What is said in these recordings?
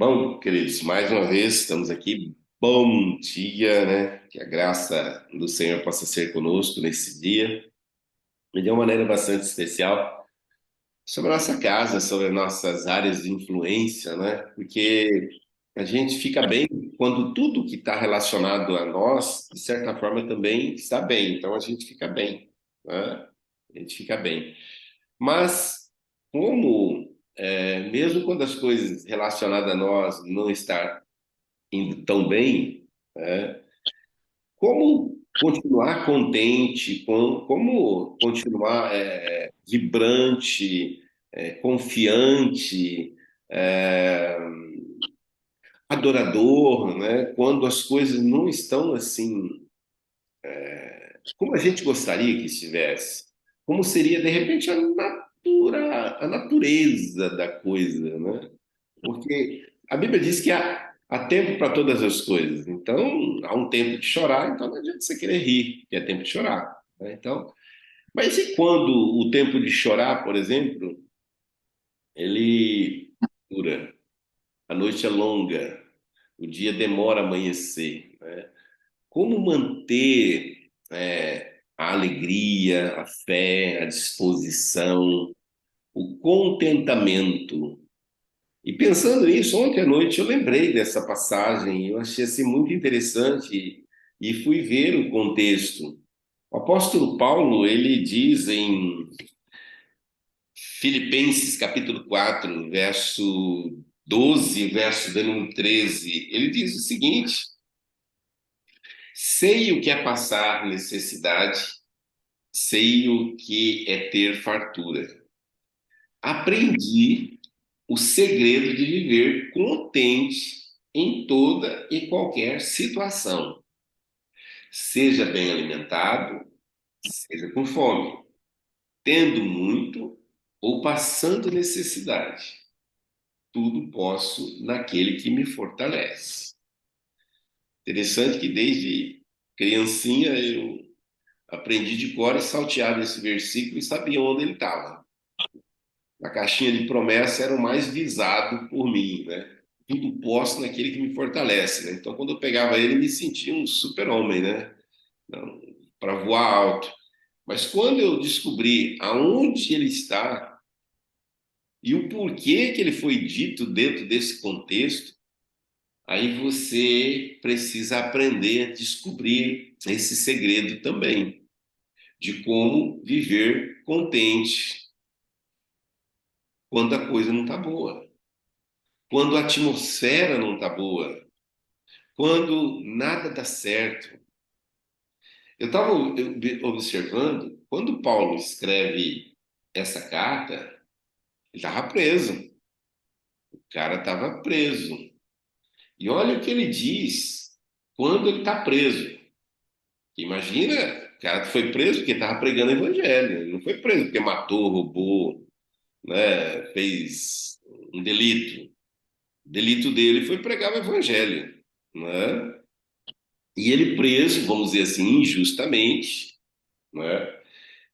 Bom, queridos, mais uma vez estamos aqui. Bom dia, né? Que a graça do Senhor possa ser conosco nesse dia e de uma maneira bastante especial sobre a nossa casa, sobre as nossas áreas de influência, né? Porque a gente fica bem quando tudo que está relacionado a nós, de certa forma, também está bem. Então a gente fica bem, né? A gente fica bem. Mas como mesmo quando as coisas relacionadas a nós não estão indo tão bem, né? Como continuar contente, como continuar vibrante, confiante, é, adorador, né? Quando as coisas não estão assim como a gente gostaria que estivesse, como seria de repente a natureza da coisa, né? Porque a Bíblia diz que há tempo para todas as coisas. Então, há um tempo de chorar, então não adianta você querer rir, que é tempo de chorar, né? Então, mas e quando o tempo de chorar, por exemplo, ele dura, a noite é longa, o dia demora a amanhecer, né? Como manter a alegria, a fé, a disposição, o contentamento. E pensando nisso, ontem à noite eu lembrei dessa passagem, eu achei assim muito interessante e fui ver o contexto. O apóstolo Paulo, ele diz em Filipenses capítulo 4, verso 12, verso de número 13, ele diz o seguinte: sei o que é passar necessidade, sei o que é ter fartura. Aprendi o segredo de viver contente em toda e qualquer situação, seja bem alimentado, seja com fome, tendo muito ou passando necessidade. Tudo posso naquele que me fortalece. Interessante que desde criancinha eu aprendi de cor e salteava esse versículo e sabia onde ele estava. A caixinha de promessa era o mais visado por mim, né? Tudo posso naquele que me fortalece, né? Então, quando eu pegava ele, me sentia um super-homem, né? Para voar alto. Mas quando eu descobri aonde ele está e o porquê que ele foi dito dentro desse contexto, aí você precisa aprender a descobrir esse segredo também, de como viver contente quando a coisa não está boa, quando a atmosfera não está boa, quando nada dá certo. Eu estava observando, quando Paulo escreve essa carta, ele estava preso. O cara estava preso. E olha o que ele diz quando ele está preso. Imagina, o cara foi preso porque estava pregando o evangelho. Ele não foi preso porque matou, roubou, né, fez um delito. O delito dele foi pregar o evangelho, né? E ele preso, vamos dizer assim, injustamente, né?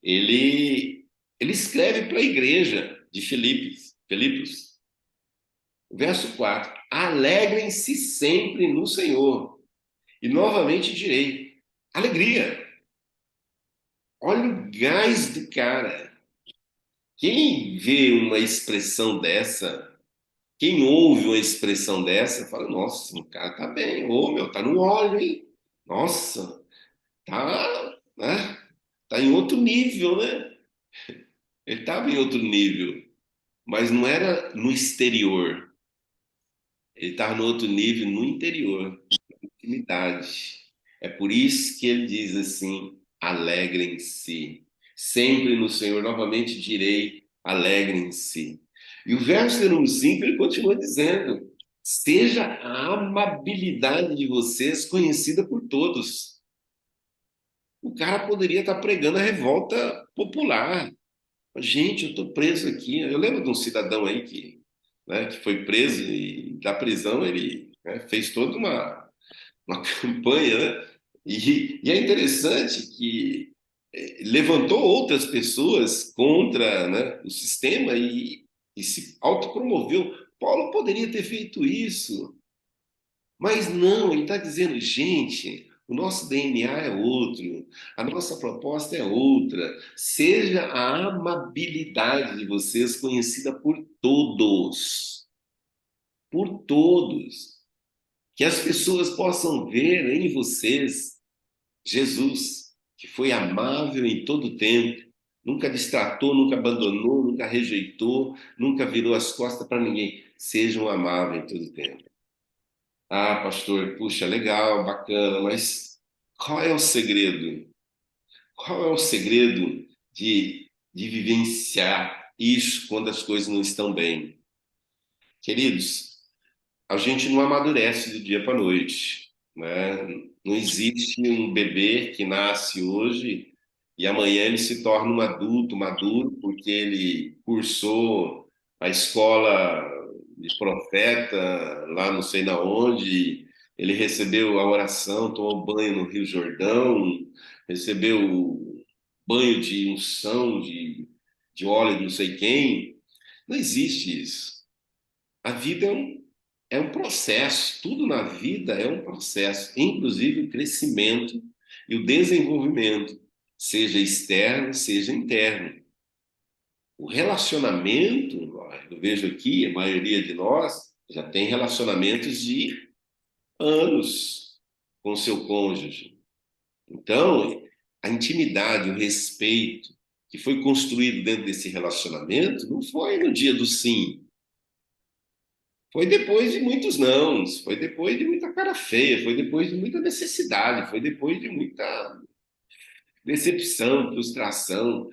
Ele escreve para a igreja de Filipos, verso 4: alegrem-se sempre no Senhor. E novamente direi: alegria. Olha o gás do cara. Quem vê uma expressão dessa, quem ouve uma expressão dessa, fala: nossa, o cara tá bem, ô meu, tá no óleo, hein? Nossa, tá, né? Tá em outro nível, né? Ele estava em outro nível, mas não era no exterior. Ele estava no outro nível, no interior, na intimidade. É por isso que ele diz assim: alegrem-se. Sempre no Senhor, novamente direi: alegrem-se. E o verso de número 5 ele continua dizendo: seja a amabilidade de vocês conhecida por todos. O cara poderia estar pregando a revolta popular. Gente, eu estou preso aqui. Eu lembro de um cidadão aí que foi preso e da prisão ele, né, fez toda uma campanha, né? E é interessante que levantou outras pessoas contra, né, o sistema e se autopromoveu. Paulo poderia ter feito isso, mas não, ele está dizendo, gente, o nosso DNA é outro, a nossa proposta é outra. Seja a amabilidade de vocês conhecida por todos, que as pessoas possam ver em vocês Jesus, que foi amável em todo o tempo, nunca destratou, nunca abandonou, nunca rejeitou, nunca virou as costas para ninguém. Sejam amáveis em todo o tempo. Ah, pastor, puxa, legal, bacana, mas qual é o segredo? Qual é o segredo de vivenciar isso quando as coisas não estão bem? Queridos, a gente não amadurece do dia para a noite, né? Não existe um bebê que nasce hoje e amanhã ele se torna um adulto maduro porque ele cursou a escola de profeta lá não sei na onde, ele recebeu a oração, tomou banho no Rio Jordão, recebeu banho de unção, de óleo de não sei quem. Não existe isso. A vida é um processo, tudo na vida é um processo, inclusive o crescimento e o desenvolvimento, seja externo, seja interno. O relacionamento, eu vejo aqui, a maioria de nós já tem relacionamentos de anos com seu cônjuge. Então, a intimidade, o respeito que foi construído dentro desse relacionamento não foi no dia do sim, foi depois de muitos nãos, foi depois de muita cara feia, foi depois de muita necessidade, foi depois de muita decepção, frustração.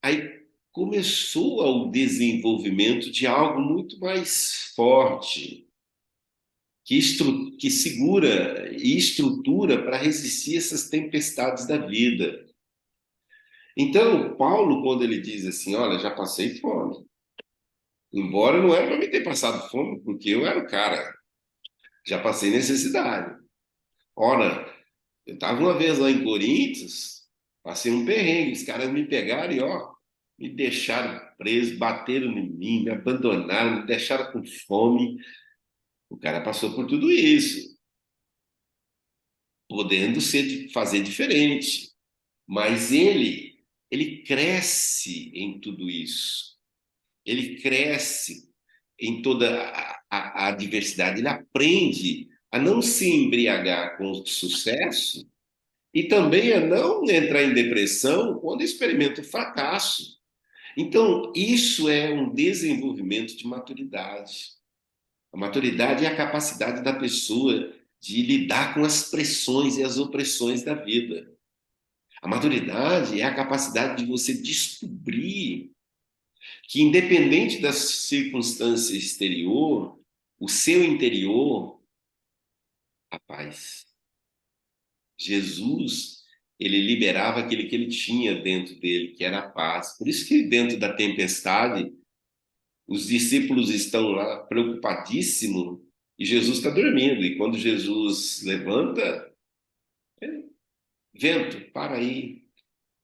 Aí começou o desenvolvimento de algo muito mais forte, que segura e estrutura para resistir essas tempestades da vida. Então, Paulo, quando ele diz assim, olha, já passei fome, embora não era para mim ter passado fome, porque eu era o cara, já passei necessidade. Ora, eu estava uma vez lá em Corinthians, passei um perrengue, os caras me pegaram e, ó, me deixaram preso, bateram em mim, me abandonaram, me deixaram com fome. O cara passou por tudo isso, podendo fazer diferente. Mas ele cresce em tudo isso. Ele cresce em toda a diversidade. Ele aprende a não se embriagar com o sucesso e também a não entrar em depressão quando experimenta o fracasso. Então, isso é um desenvolvimento de maturidade. A maturidade é a capacidade da pessoa de lidar com as pressões e as opressões da vida. A maturidade é a capacidade de você descobrir que, independente da circunstância exterior, o seu interior, a paz. Jesus, ele liberava aquele que ele tinha dentro dele, que era a paz. Por isso que dentro da tempestade, os discípulos estão lá preocupadíssimos e Jesus está dormindo. E quando Jesus levanta, vento, para aí,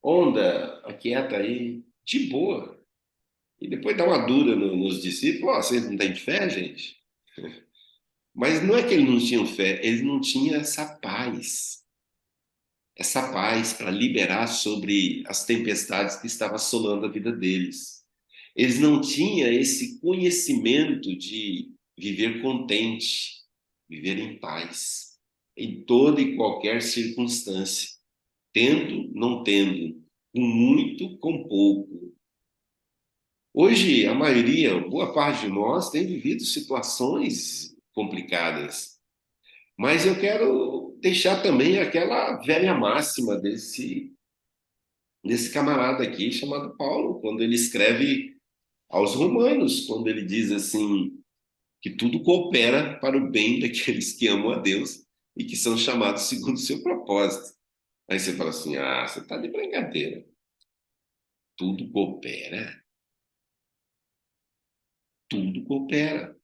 onda, aquieta aí, de boa. E depois dá uma dura nos discípulos, oh, vocês não têm fé, gente? Mas não é que eles não tinham fé, eles não tinham essa paz para liberar sobre as tempestades que estavam assolando a vida deles. Eles não tinham esse conhecimento de viver contente, viver em paz, em toda e qualquer circunstância, tendo, não tendo, com muito, com pouco. Hoje, a maioria, boa parte de nós tem vivido situações complicadas, mas eu quero deixar também aquela velha máxima desse camarada aqui chamado Paulo, quando ele escreve aos Romanos, quando ele diz assim, que tudo coopera para o bem daqueles que amam a Deus e que são chamados segundo o seu propósito. Aí você fala assim, ah, você está de brincadeira. Tudo coopera, tudo coopera.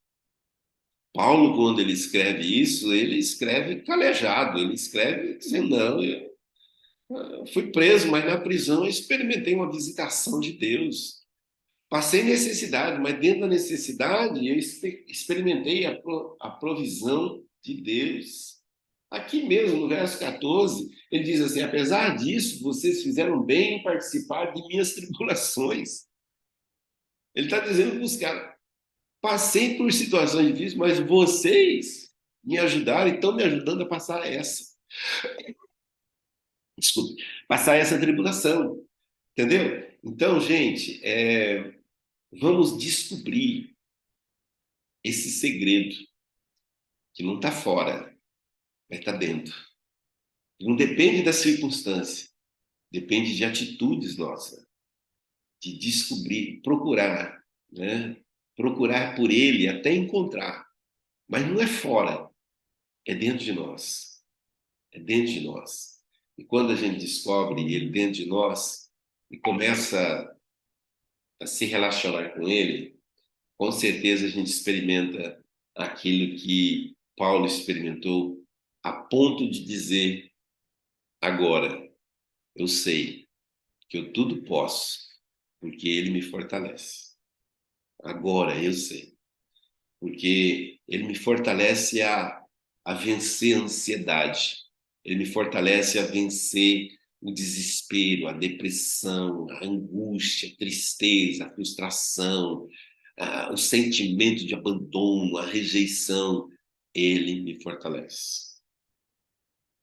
Paulo, quando ele escreve isso, ele escreve calejado, ele escreve dizendo, não, eu fui preso, mas na prisão eu experimentei uma visitação de Deus. Passei necessidade, mas dentro da necessidade eu experimentei a provisão de Deus. Aqui mesmo, no verso 14, ele diz assim: apesar disso, vocês fizeram bem em participar de minhas tribulações. Ele está dizendo para os caras: passei por situações difíceis, mas vocês me ajudaram e estão me ajudando a passar essa. Desculpe, passar essa tribulação. Entendeu? Então, gente, vamos descobrir esse segredo que não está fora, mas está dentro. Não depende da circunstância, depende de atitudes nossas, de descobrir, procurar, né? Procurar por ele até encontrar. Mas não é fora, é dentro de nós. É dentro de nós. E quando a gente descobre ele dentro de nós e começa a se relacionar com ele, com certeza a gente experimenta aquilo que Paulo experimentou, a ponto de dizer: agora eu sei que eu tudo posso, porque ele me fortalece. Agora eu sei, porque ele me fortalece a vencer a ansiedade, ele me fortalece a vencer o desespero, a depressão, a angústia, a tristeza, a frustração, o sentimento de abandono, a rejeição. Ele me fortalece.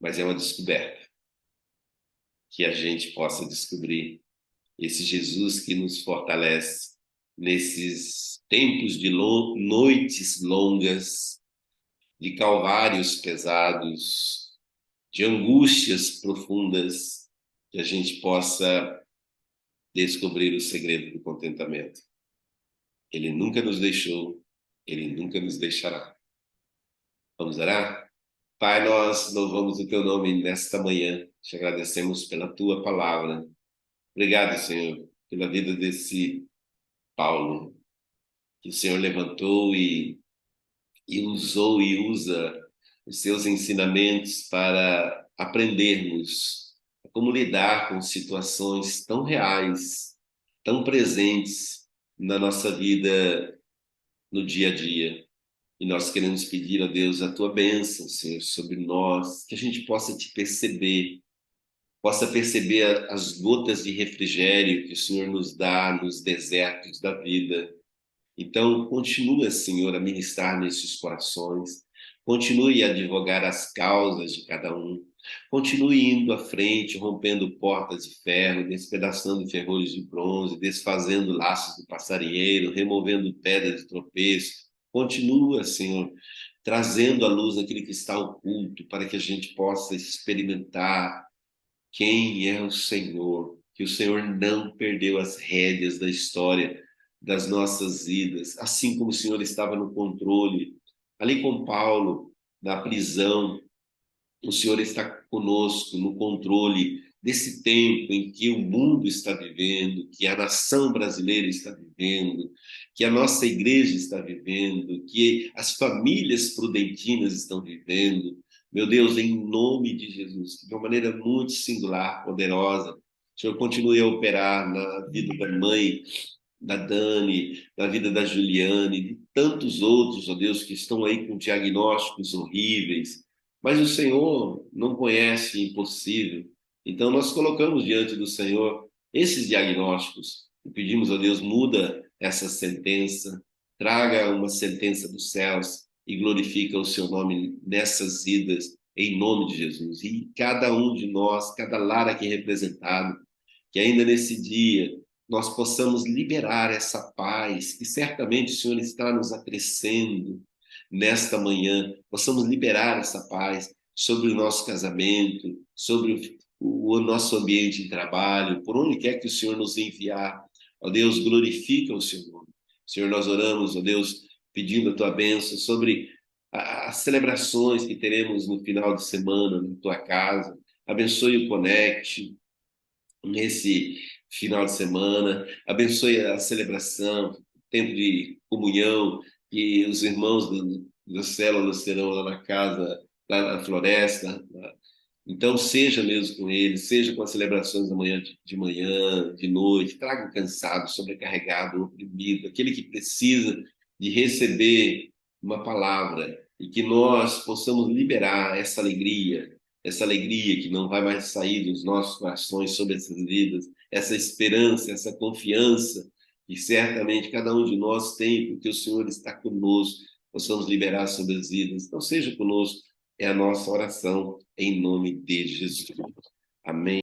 Mas é uma descoberta que a gente possa descobrir esse Jesus que nos fortalece nesses tempos de noites longas, de calvários pesados, de angústias profundas, que a gente possa descobrir o segredo do contentamento. Ele nunca nos deixou, ele nunca nos deixará. Vamos orar? Pai, nós louvamos o teu nome nesta manhã, te agradecemos pela tua palavra. Obrigado, Senhor, pela vida desse Paulo, que o Senhor levantou e usou e usa os seus ensinamentos para aprendermos como lidar com situações tão reais, tão presentes na nossa vida no dia a dia. E nós queremos pedir a Deus a tua bênção, Senhor, sobre nós, que a gente possa perceber as gotas de refrigério que o Senhor nos dá nos desertos da vida. Então, continua, Senhor, a ministrar nesses corações, continue a advogar as causas de cada um, continue indo à frente, rompendo portas de ferro, despedaçando ferrolhos de bronze, desfazendo laços do passarinheiro, removendo pedras de tropeço. Continua, Senhor, trazendo à luz aquilo que está oculto, para que a gente possa experimentar quem é o Senhor, que o Senhor não perdeu as rédeas da história das nossas vidas, assim como o Senhor estava no controle, ali com Paulo, na prisão, o Senhor está conosco no controle desse tempo em que o mundo está vivendo, que a nação brasileira está vivendo, que a nossa igreja está vivendo, que as famílias prudentinas estão vivendo. Meu Deus, em nome de Jesus, de uma maneira muito singular, poderosa, o Senhor continue a operar na vida da mãe, da Dani, da vida da Juliane, de tantos outros, ó Deus, que estão aí com diagnósticos horríveis, mas o Senhor não conhece impossível. Então nós colocamos diante do Senhor esses diagnósticos e pedimos a Deus: muda essa sentença, traga uma sentença dos céus e glorifica o seu nome nessas vidas, em nome de Jesus. E cada um de nós, cada lar aqui representado, que ainda nesse dia nós possamos liberar essa paz que certamente o Senhor está nos acrescendo nesta manhã, possamos liberar essa paz sobre o nosso casamento, sobre o nosso ambiente de trabalho, por onde quer que o Senhor nos enviar. Ó Deus, glorifica o seu nome. Senhor, nós oramos, ó Deus, pedindo a tua bênção sobre as celebrações que teremos no final de semana na tua casa. Abençoe o Connect nesse final de semana, abençoe a celebração, tempo de comunhão, que os irmãos das células serão lá na casa, lá na floresta, Então, seja mesmo com ele, seja com as celebrações da manhã, de manhã, de noite, traga o cansado, sobrecarregado, oprimido, aquele que precisa de receber uma palavra e que nós possamos liberar essa alegria que não vai mais sair dos nossos corações sobre essas vidas, essa esperança, essa confiança que certamente cada um de nós tem, porque o Senhor está conosco, possamos liberar sobre as vidas. Então, seja conosco, é a nossa oração em nome de Jesus. Amém.